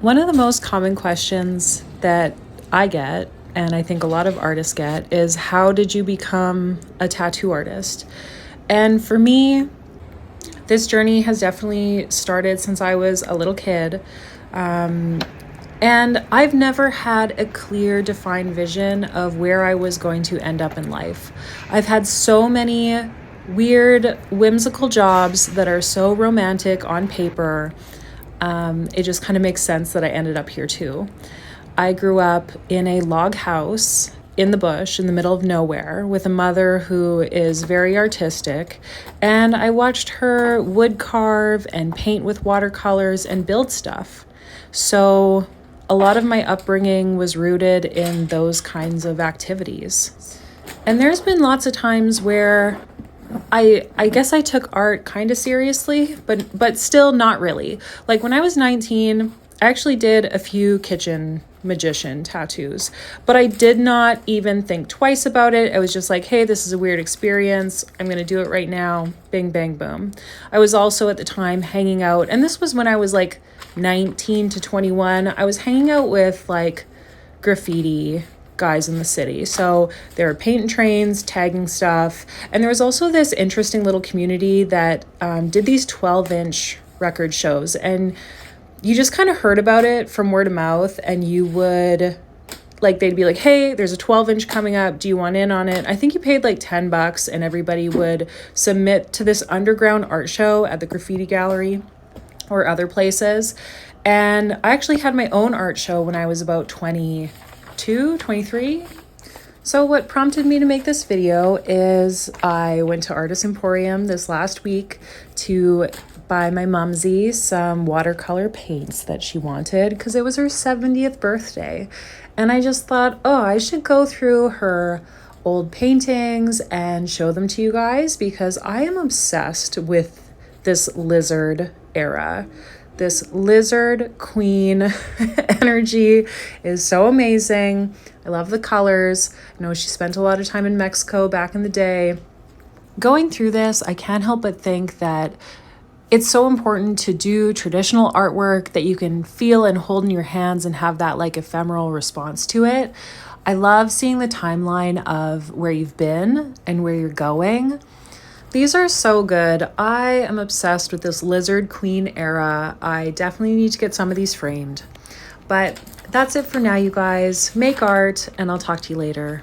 One of the most common questions that I get, and I think a lot of artists get, is how did you become a tattoo artist? And for me, this journey has definitely started since I was a little kid. And I've never had a clear, defined vision of where I was going to end up in life. I've had so many weird, whimsical jobs that are so romantic on paper. It just kind of makes sense that I ended up here too. I grew up in a log house in the bush in the middle of nowhere with a mother who is very artistic, and I watched her wood carve and paint with watercolors and build stuff. So a lot of my upbringing was rooted in those kinds of activities. And there's been lots of times where I guess I took art kind of seriously, but still not really. Like when I was 19, I actually did a few kitchen magician tattoos, but I did not even think twice about it. I was just like, hey, this is a weird experience. I'm going to do it right now. Bing, bang, boom. I was also at the time hanging out, and this was when I was like 19 to 21. I was hanging out with like graffiti guys in the city. So they were painting trains, tagging stuff. And there was also this interesting little community that did these 12-inch record shows. And you just kind of heard about it from word of mouth, and you would like, they'd be like, hey, there's a 12-inch coming up. Do you want in on it? I think you paid like $10 and everybody would submit to this underground art show at the Graffiti Gallery or other places. And I actually had my own art show when I was about 22, 23. So what prompted me to make this video is I went to Artist Emporium this last week to buy my mumsy some watercolor paints that she wanted because it was her 70th birthday. And I just thought, oh, I should go through her old paintings and show them to you guys because I am obsessed with this lizard era. This lizard queen energy is so amazing. I love the colors. I know she spent a lot of time in Mexico back in the day. Going through this, I can't help but think that it's so important to do traditional artwork that you can feel and hold in your hands and have that like ephemeral response to it. I love seeing the timeline of where you've been and where you're going. These are so good. I am obsessed with this Lizard Queen era. I definitely need to get some of these framed. But that's it for now, you guys. Make art, and I'll talk to you later.